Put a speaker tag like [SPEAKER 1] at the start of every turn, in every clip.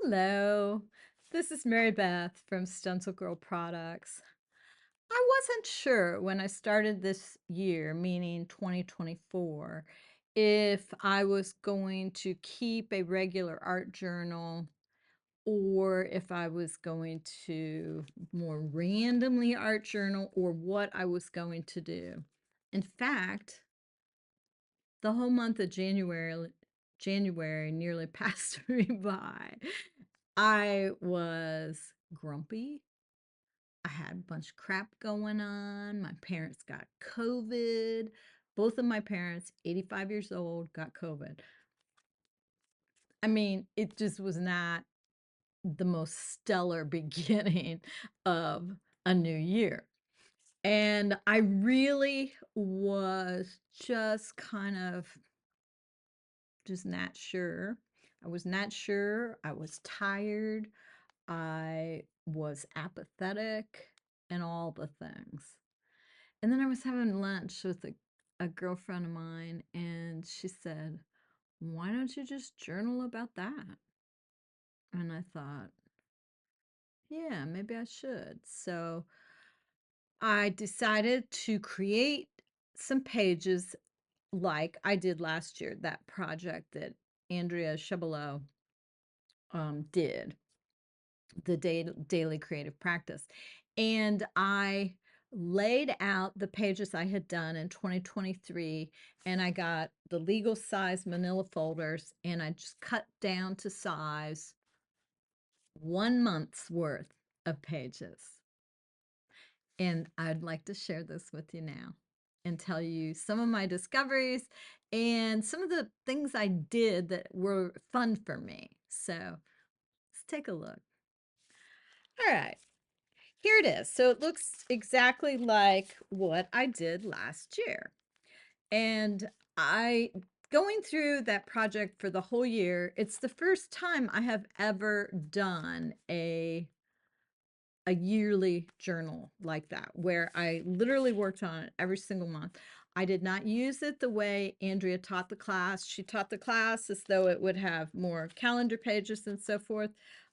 [SPEAKER 1] Hello, this is Mary Beth from StencilGirl Products. I wasn't sure when I started this year, meaning 2024, if I was going to keep a regular art journal or if I was going to more randomly art journal or what I was going to do. In fact, the whole month of January nearly passed me by. I was grumpy. I had a bunch of crap going on. My parents got COVID. Both of my parents, 85 years old, got COVID. I mean, it just was not the most stellar beginning of a new year. And I really was just kind of just not sure. I was not sure. I was tired. I was apathetic and all the things. And then I was having lunch with a girlfriend of mine, and she said, "Why don't you just journal about that?" And I thought, yeah, maybe I should. So I decided to create some pages like I did last year, that project that Andrea Chebelot did, the daily creative practice. And I laid out the pages I had done in 2023, and I got the legal size manila folders, and I just cut down to size 1 month's worth of pages. And I'd like to share this with you now and tell you some of my discoveries and some of the things I did that were fun for me. So let's take a look. All right. Here it is. So it looks exactly like what I did last year. And going through that project for the whole year, it's the first time I have ever done a yearly journal like that, where I literally worked on it every single month. I did not use it the way Andrea taught the class. She taught the class as though it would have more calendar pages and so forth.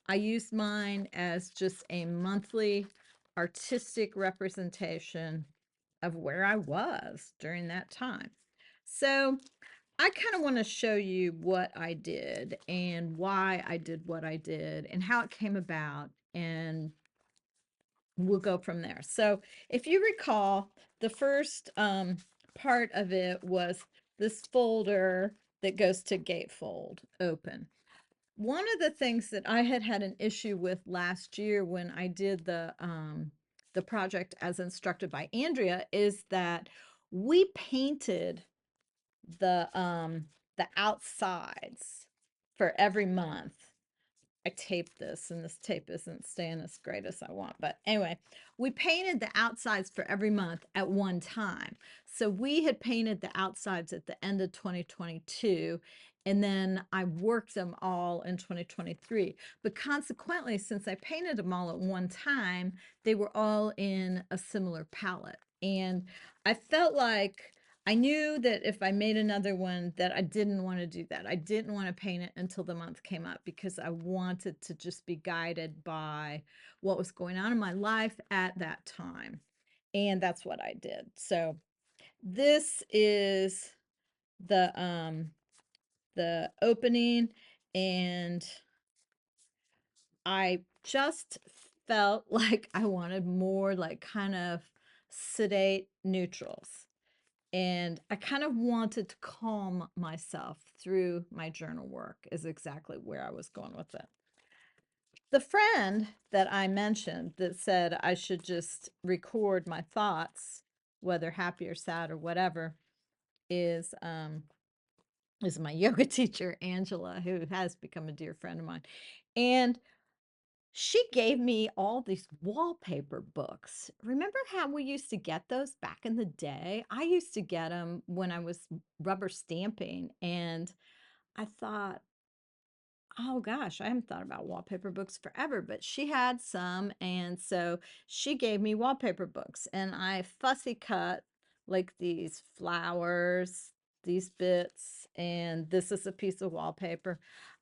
[SPEAKER 1] I used mine as just a monthly artistic representation of where I was during that time. So I kind of want to show you what I did and why I did what I did and how it came about, and we'll go from there. So if you recall, the first part of it was this folder that goes to gatefold open. One of the things that I had an issue with last year when I did the project as instructed by Andrea is that we painted the outsides for every month. I taped this, and this tape isn't staying as great as I want. But anyway, we painted the outsides for every month at one time. So we had painted the outsides at the end of 2022, and then I worked them all in 2023. But consequently, since I painted them all at one time, they were all in a similar palette. And I felt like I knew that if I made another one that I didn't want to do that. I didn't want to paint it until the month came up because I wanted to just be guided by what was going on in my life at that time. And that's what I did. So this is the opening, and I just felt like I wanted more like kind of sedate neutrals. And I kind of wanted to calm myself through my journal work is exactly where I was going with it. The friend that I mentioned that said I should just record my thoughts, whether happy or sad or whatever, is my yoga teacher, Angela, who has become a dear friend of mine. And she gave me all these wallpaper books. Remember how we used to get those back in the day? I used to get them when I was rubber stamping, and I thought, oh gosh, I haven't thought about wallpaper books forever, but she had some, and so she gave me wallpaper books, and I fussy cut like these flowers, these bits, and this is a piece of wallpaper.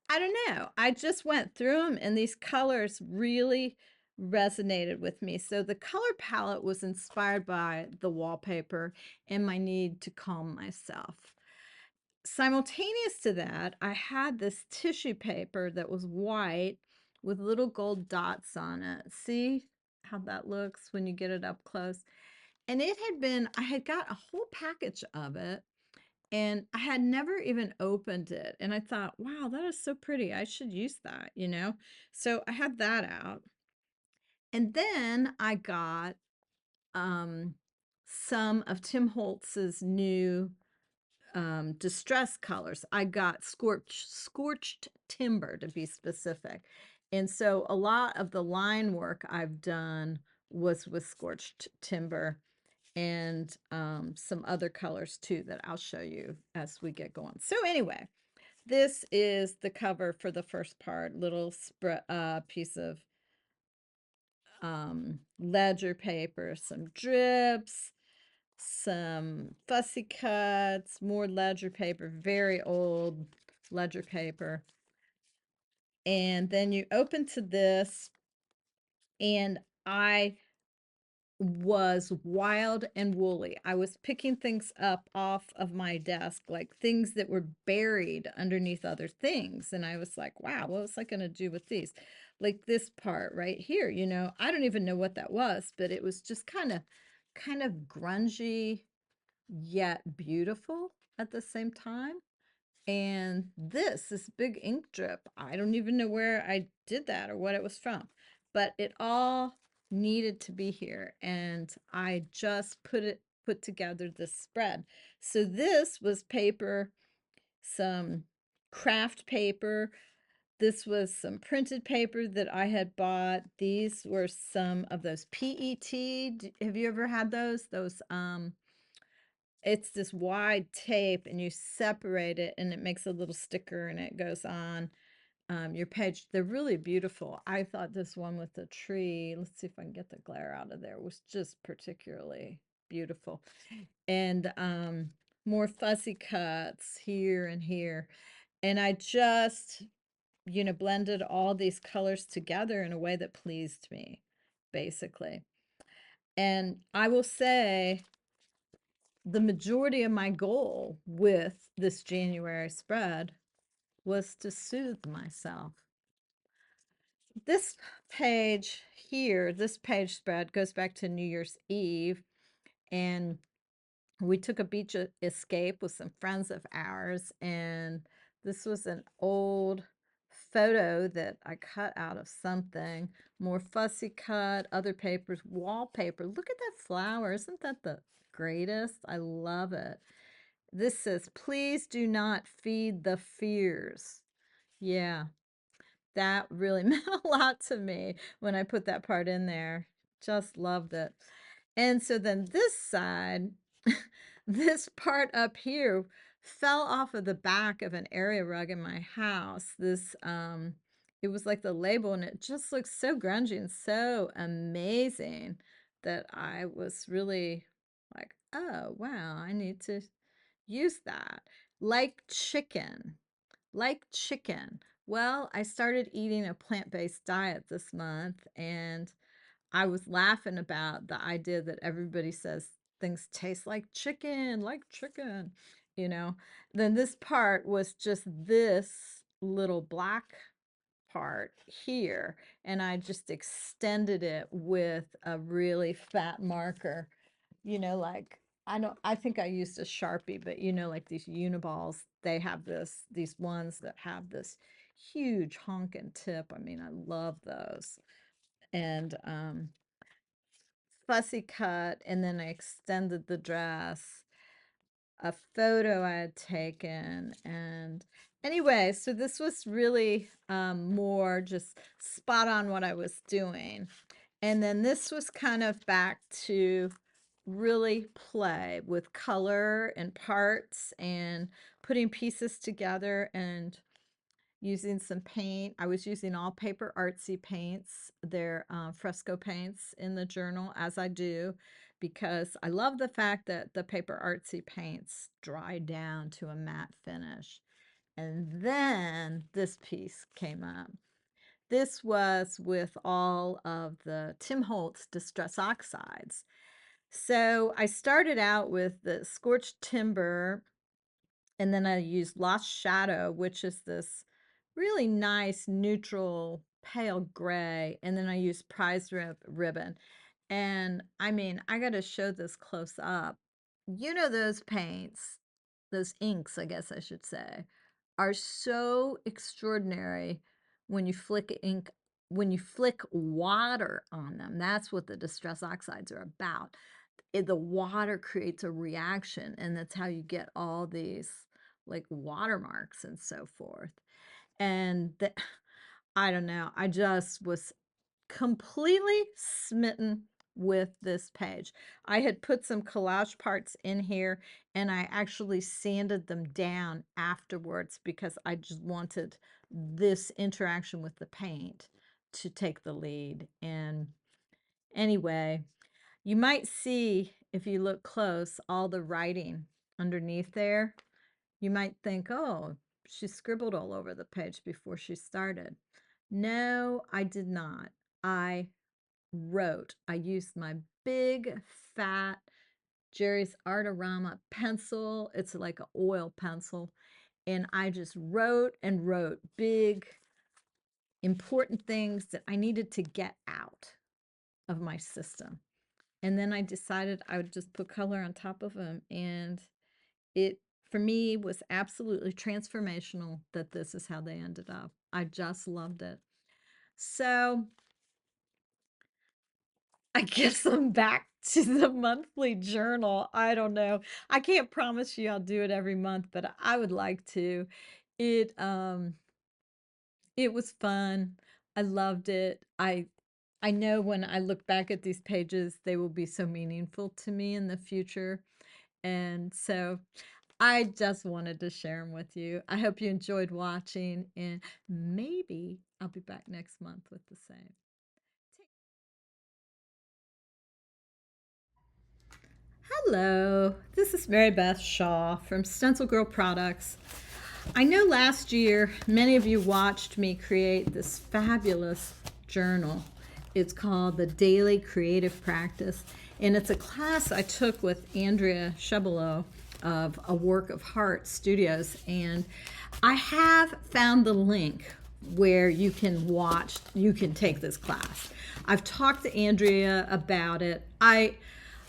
[SPEAKER 1] I don't know. I just went through them and these colors really resonated with me. So the color palette was inspired by the wallpaper and my need to calm myself. Simultaneous to that, I had this tissue paper that was white with little gold dots on it. See how that looks when you get it up close? And it had been, I had got a whole package of it and I had never even opened it. And I thought, wow, that is so pretty. I should use that, you know? So I had that out. And then I got um, some of Tim Holtz's new distress colors. I got scorched timber to be specific. And so a lot of the line work I've done was with scorched timber and some other colors too that I'll show you as we get going. So anyway, this is the cover for the first part, little piece of ledger paper, some drips, some fussy cuts, more ledger paper, very old ledger paper. And then you open to this, and I was wild and woolly. I was picking things up off of my desk, like things that were buried underneath other things. And I was like, wow, what was I going to do with these? Like this part right here, you know, I don't even know what that was, but it was just kind of grungy yet beautiful at the same time. And this big ink drip, I don't even know where I did that or what it was from, but it all needed to be here. And I just put together this spread. So this was paper, some craft paper. This was some printed paper that I had bought. These were some of those PET. Have you ever had those? It's this wide tape and you separate it and it makes a little sticker and it goes on your page. They're really beautiful. I thought this one with the tree, let's see if I can get the glare out of there, was just particularly beautiful. And more fuzzy cuts here and here. And I just, you know, blended all these colors together in a way that pleased me, basically. And I will say, the majority of my goal with this January spread was to soothe myself. This page here, this page spread goes back to New Year's Eve, and we took a beach escape with some friends of ours, and this was an old photo that I cut out of something, more fussy cut, other papers, wallpaper. Look at that flower. Isn't that the greatest? I love it. This says, please do not feed the fears. Yeah, that really meant a lot to me when I put that part in there. Just loved it. And so then this side, this part up here fell off of the back of an area rug in my house. It was like the label, and it just looks so grungy and so amazing that I was really like, oh, wow, I need to use that. Like chicken. Like chicken. Well, I started eating a plant-based diet this month, and I was laughing about the idea that everybody says things taste like chicken, you know. Then this part was just this little black part here, and I just extended it with a really fat marker, you know, like I think I used a Sharpie, but you know, like these Uniballs, they have these ones that have this huge honking tip. I mean, I love those. And fussy cut, and then I extended the dress, a photo I had taken. And anyway, so this was really more just spot on what I was doing. And then this was kind of back to really play with color and parts and putting pieces together and using some paint. I was using all paper artsy paints. They're fresco paints in the journal, as I do, because I love the fact that the paper artsy paints dry down to a matte finish. And then this piece came up. This was with all of the Tim Holtz Distress Oxides. So I started out with the scorched timber, and then I used Lost Shadow, which is this really nice neutral pale gray, and then I used Prize Ribbon. And I mean, I got to show this close up. You know, those paints, those inks, I guess I should say, are so extraordinary when you flick ink, when you flick water on them. That's what the distress oxides are about. The water creates a reaction, and that's how you get all these like watermarks and so forth. And I don't know, I just was completely smitten with this page. I had put some collage parts in here, and I actually sanded them down afterwards because I just wanted this interaction with the paint to take the lead. And anyway, you might see, if you look close, all the writing underneath there. You might think, oh, she scribbled all over the page before she started. No, I did not. I wrote. I used my big, fat Jerry's Artorama pencil. It's like an oil pencil. And I just wrote and wrote big, important things that I needed to get out of my system. And then I decided I would just put color on top of them. And it, for me, was absolutely transformational that this is how they ended up. I just loved it. So I guess I'm back to the monthly journal. I don't know. I can't promise you I'll do it every month, but I would like to. It um it was fun. I loved it. I know when I look back at these pages, they will be so meaningful to me in the future. And so I just wanted to share them with you. I hope you enjoyed watching, and maybe I'll be back next month with the same. Hello, this is Mary Beth Shaw from StencilGirl Products. I know last year many of you watched me create this fabulous journal. It's called the Daily Creative Practice, and it's a class I took with Andrea Chebelot of A Work of Heart Studios, and I have found the link where you can take this class. I've talked to Andrea about it. I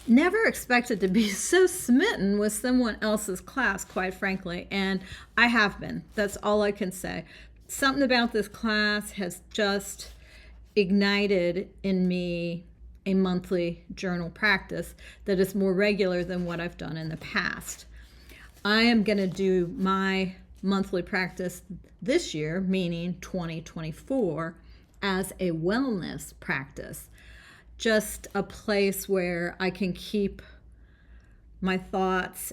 [SPEAKER 1] never expected to be so smitten with someone else's class, quite frankly, and I have been. That's all I can say. Something about this class has just ignited in me a monthly journal practice that is more regular than what I've done in the past. I am going to do my monthly practice this year, meaning 2024, as a wellness practice. Just a place where I can keep my thoughts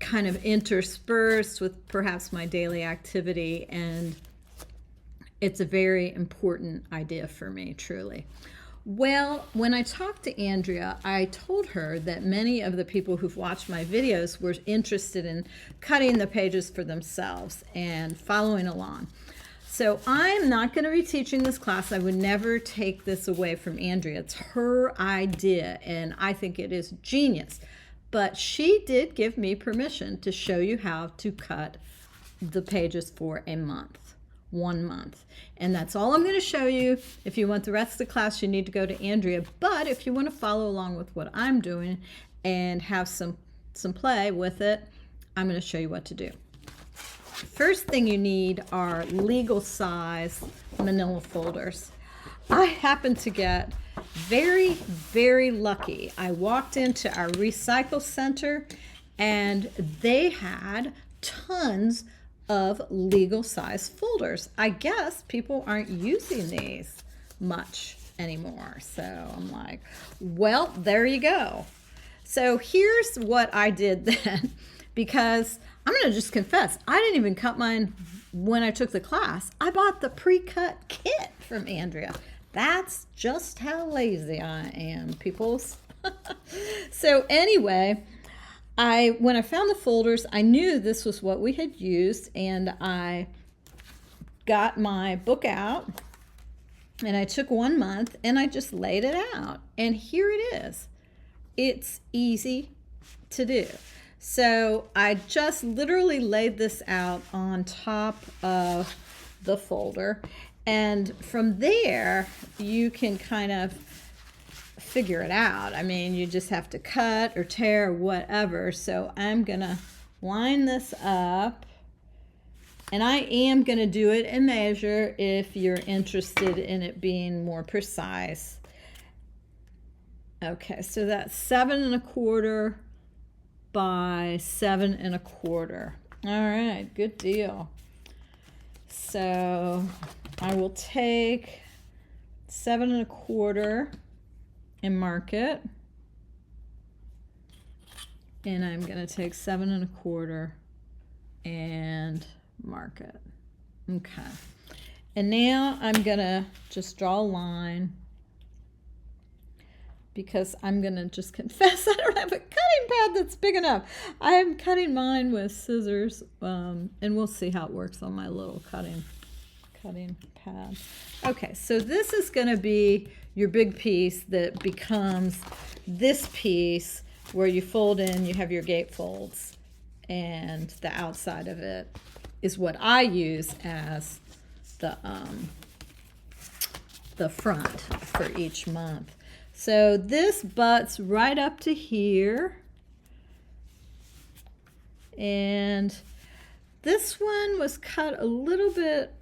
[SPEAKER 1] kind of interspersed with perhaps my daily activity, and it's a very important idea for me, truly. Well, when I talked to Andrea, I told her that many of the people who've watched my videos were interested in cutting the pages for themselves and following along. So I'm not going to be teaching this class. I would never take this away from Andrea. It's her idea, and I think it is genius. But she did give me permission to show you how to cut the pages for a month. 1 month. And that's all I'm going to show you. If you want the rest of the class, you need to go to Andrea. But if you want to follow along with what I'm doing and have some play with it, I'm going to show you what to do. First thing you need are legal size manila folders. I happened to get very, very lucky. I walked into our recycle center and they had tons of legal size folders. I guess people aren't using these much anymore. So I'm like, well, there you go. So here's what I did then, because I'm going to just confess, I didn't even cut mine when I took the class. I bought the pre-cut kit from Andrea. That's just how lazy I am, peoples. So anyway, when I found the folders, I knew this was what we had used, and I got my book out and I took 1 month and I just laid it out, and here it is. It's easy to do. So I just literally laid this out on top of the folder, and from there you can kind of figure it out. I mean, you just have to cut or tear or whatever. So I'm gonna line this up, and I am gonna do it and measure if you're interested in it being more precise. Okay, so that's 7 1/4 by 7 1/4. All right, good deal. So I will take 7 1/4 and mark it, and I'm going to take 7 1/4 and mark it. Okay, and now I'm going to just draw a line, because I'm going to just confess I don't have a cutting pad that's big enough. I am cutting mine with scissors, and we'll see how it works on my little cutting pad. Okay, so this is going to be your big piece that becomes this piece where you fold in, you have your gatefolds, and the outside of it is what I use as the front for each month. So this butts right up to here, and this one was cut a little bit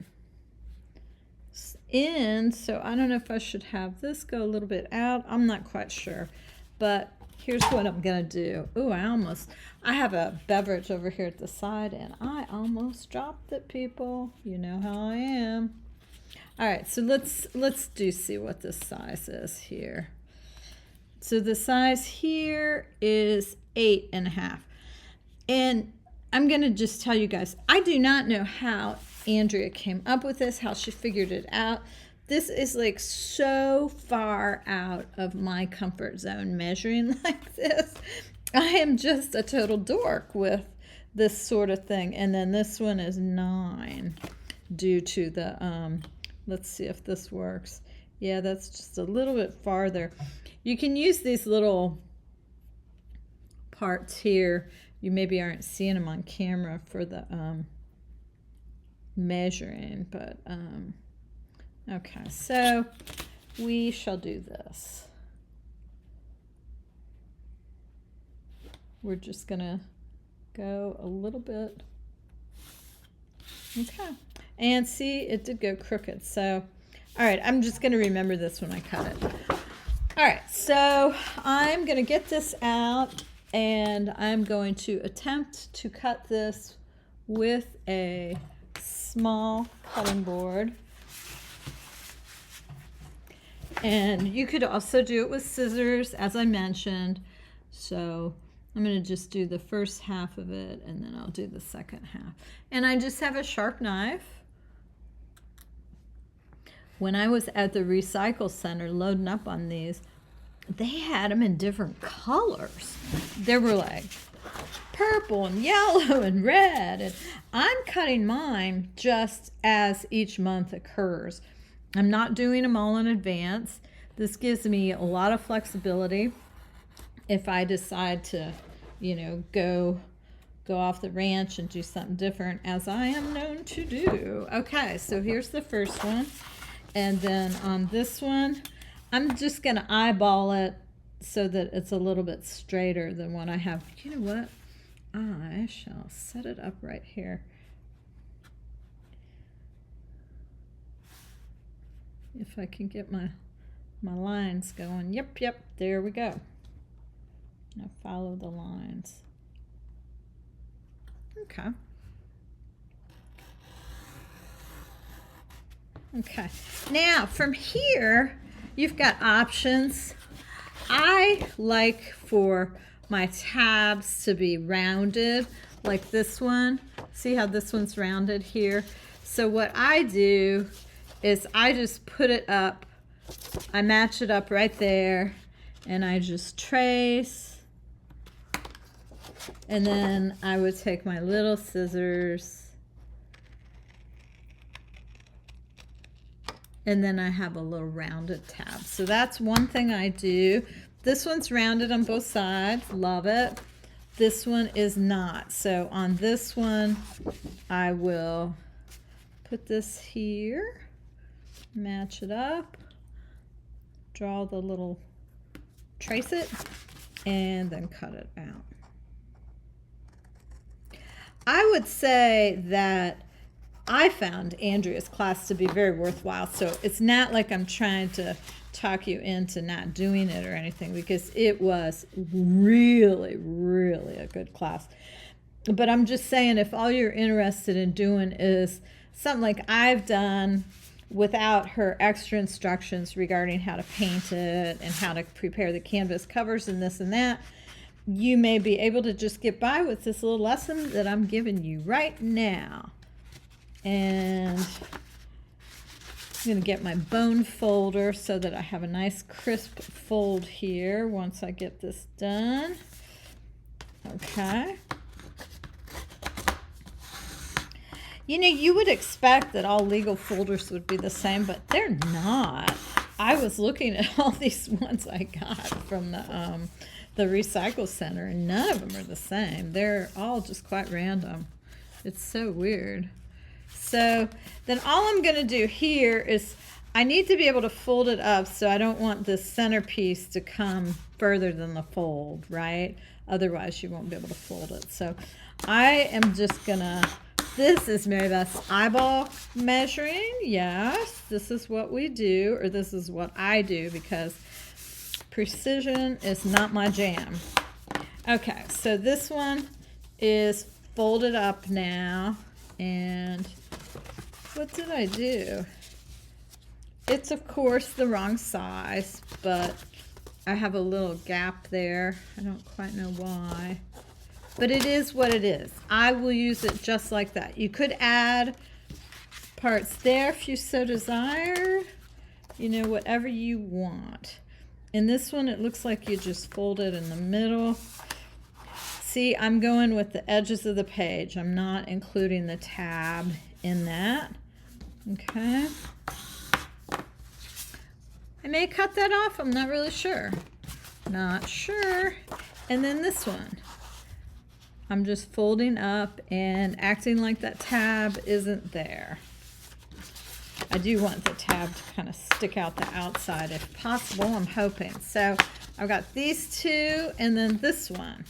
[SPEAKER 1] in, so I don't know if I should have this go a little bit out. I'm not quite sure, but here's what I'm gonna do. Oh, I have a beverage over here at the side, and I almost dropped it, people. You know how I am. All right, so let's see what the size is here. So the size here is 8 1/2. And I'm gonna just tell you guys, I do not know how Andrea came up with this, how she figured it out. This is like so far out of my comfort zone, measuring like this. I am just a total dork with this sort of thing. And then this one is 9 due to the, let's see if this works. Yeah, that's just a little bit farther. You can use these little parts here. You maybe aren't seeing them on camera for the measuring, but okay, so we shall do this. We're just gonna go a little bit. Okay, and see, it did go crooked. So all right, I'm just gonna remember this when I cut it. All right, so I'm gonna get this out, and I'm going to attempt to cut this with a small cutting board. And you could also do it with scissors, as I mentioned. So I'm going to just do the first half of it, and then I'll do the second half. And I just have a sharp knife. When I was at the recycle center loading up on these, they had them in different colors. They were like purple and yellow and red, and I'm cutting mine just as each month occurs. I'm not doing them all in advance. This gives me a lot of flexibility if I decide to, you know, go off the ranch and do something different, as I am known to do. Okay, so here's the first one, and then on this one I'm just gonna eyeball it so that it's a little bit straighter than what I have. You know what? I shall set it up right here. If I can get my lines going. Yep, there we go. Now follow the lines. Okay. Okay. Now from here, you've got options. I like for my tabs to be rounded, like this one. See how this one's rounded here? So what I do is I just put it up, I match it up right there, and I just trace And then I would take my little scissors, and then I have a little rounded tab. So that's one thing I do. This one's rounded on both sides, love it. This one is not. So on this one, I will put this here, match it up, draw the little, trace it, and then cut it out. I would say that I found Andrea's class to be very worthwhile. So it's not like I'm trying to talk you into not doing it or anything, because it was really, really a good class. But I'm just saying, if all you're interested in doing is something like I've done without her extra instructions regarding how to paint it and how to prepare the canvas covers and this and that, you may be able to just get by with this little lesson that I'm giving you right now. And I'm going to get my bone folder so that I have a nice crisp fold here once I get this done. Okay. You know, you would expect that all legal folders would be the same, but they're not. I was looking at all these ones I got from the recycle center, and none of them are the same. They're all just quite random. It's so weird. So then all I'm going to do here is I need to be able to fold it up, so I don't want this centerpiece to come further than the fold, right? Otherwise you won't be able to fold it. So I am just going to, this is Mary Beth's eyeball measuring. Yes, this is what we do, or this is what I do, because precision is not my jam. Okay, so this one is folded up now, and what did I do? It's of course the wrong size, but I have a little gap there. I don't quite know why, but it is what it is. I will use it just like that. You could add parts there if you so desire, you know, whatever you want. In this one, it looks like you just fold it in the middle. See, I'm going with the edges of the page. I'm not including the tab in that. Okay. I may cut that off. I'm not really sure. Not sure. And then this one, I'm just folding up and acting like that tab isn't there. I do want the tab to kind of stick out the outside if possible, I'm hoping. So I've got these two and then this one.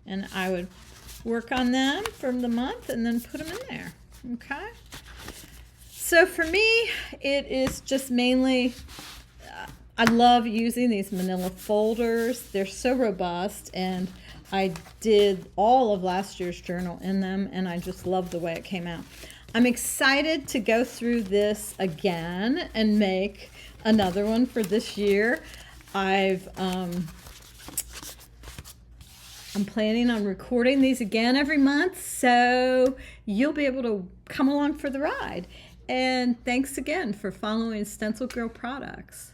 [SPEAKER 1] And I would work on them for the month and then put them in there. Okay. So for me, it is just mainly, I love using these manila folders. They're so robust, and I did all of last year's journal in them, and I just love the way it came out. I'm excited to go through this again and make another one for this year. I'm planning on recording these again every month, so you'll be able to come along for the ride. And thanks again for following StencilGirl Products.